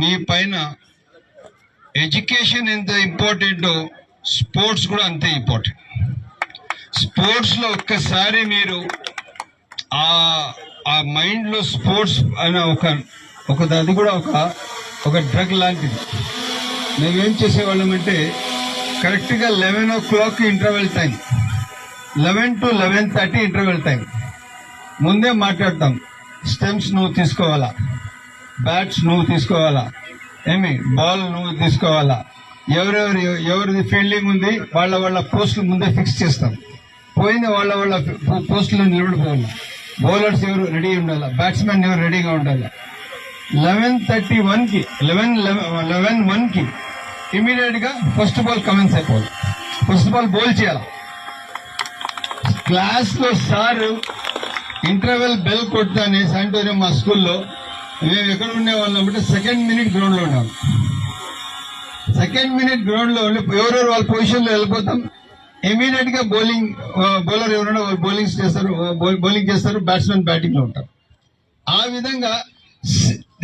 మీ పైన ఎడ్యుకేషన్ ఎంత ఇంపార్టెంటో స్పోర్ట్స్ కూడా అంతే ఇంపార్టెంట్. స్పోర్ట్స్లో ఒక్కసారి మీరు ఆ మైండ్లో స్పోర్ట్స్ అనే అది కూడా ఒక డ్రగ్ లాంటిది. మేమేం చేసేవాళ్ళమంటే కరెక్ట్గా 11 o'clock interval time, 11 to 11:30 interval time ముందే మాట్లాడతాం. స్టెమ్స్ నువ్వు తీసుకోవాలా, బ్యాట్స్ నువ్వు తీసుకోవాలా, బాల్ నువ్వు తీసుకోవాలా, ఎవరిది ఫీల్డింగ్ ఉంది వాళ్ళ పోస్టులు ముందే ఫిక్స్ చేస్తాం. పోయిన వాళ్ళ పోస్టులో నిలబడిపోవాలి. బౌలర్స్ ఎవరు రెడీ ఉండాలా, బ్యాట్స్మెన్ ఎవరు రెడీగా ఉండాలా. 11:1కి ఇమీడియట్ గా ఫస్ట్ బాల్ కమెన్స్ అయిపోవాలి. ఫస్ట్ బాల్ బౌల్ చేయాలి. క్లాస్ లో సార్ ఇంటర్వెల్ బెల్ కొట్టానే శానిటోరియం మా స్కూల్లో మేము ఎక్కడ ఉండేవాళ్ళం అంటే సెకండ్ మినిట్ గ్రౌండ్ లో ఉన్నాం. సెకండ్ మినిట్ గ్రౌండ్ లో ఎవరెవరు వాళ్ళ పొజిషన్ లో వెళ్ళిపోతాం. ఇమీడియట్ గా బౌలర్ ఎవరైనా వాళ్ళు బౌలింగ్ చేస్తారు, బ్యాట్స్మెన్ బ్యాటింగ్ లో ఉంటారు. ఆ విధంగా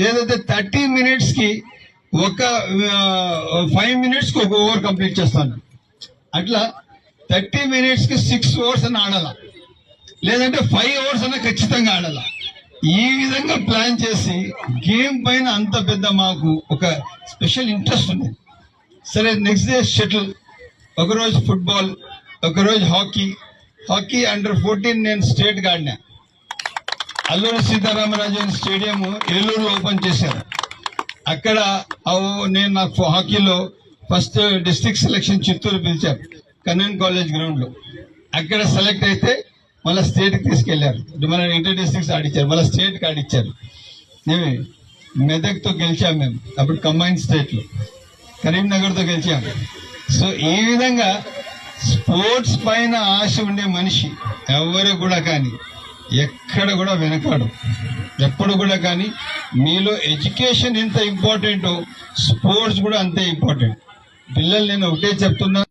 ఏదైతే 30 minutes కి ఒక 5 minutes కి ఒక ఓవర్ కంప్లీట్ చేస్తాను. అట్లా 30 minutes కి 6 overs అని ఆడాల, లేదంటే 5 overs అన్న ఖచ్చితంగా ఆడాల. ఈ విధంగా ప్లాన్ చేసి గేమ్ పైన అంత పెద్ద మాకు ఒక స్పెషల్ ఇంట్రెస్ట్ ఉంది. సరే, నెక్స్ట్ డే షటిల్, ఒకరోజు ఫుట్బాల్, ఒకరోజు హాకీ అండర్ 14 నేను స్టేట్గా ఆడినా. అల్లూరి సీతారామరాజు స్టేడియం ఏలూరులో ఓపెన్ చేశారు. అక్కడ నాకు హాకీలో ఫస్ట్ డిస్ట్రిక్ట్ సెలక్షన్ చిత్తూరు పిలిచారు, కన్నన్ కాలేజ్ గ్రౌండ్ లో. అక్కడ సెలెక్ట్ అయితే మళ్ళీ స్టేట్ కి తీసుకెళ్లారు. మన ఇంటర్ డిస్ట్రిక్ట్స్ ఆడిచ్చారు, మళ్ళీ స్టేట్ కి ఆడిచ్చారు. మెదక్తో గెలిచాం మేము, అప్పుడు కంబైన్ స్టేట్ లో. కరీంనగర్ తో గెలిచాం. సో ఈ విధంగా స్పోర్ట్స్ పైన ఆశ ఉండే మనిషి ఎవరు కూడా కానీ ఎక్కడ కూడా వెనకాడు, ఎప్పుడు కూడా. కానీ మీలో ఎడ్యుకేషన్ ఎంత ఇంపార్టెంటో స్పోర్ట్స్ కూడా అంతే ఇంపార్టెంట్. పిల్లలు నేను ఒకటే చెప్తున్నా,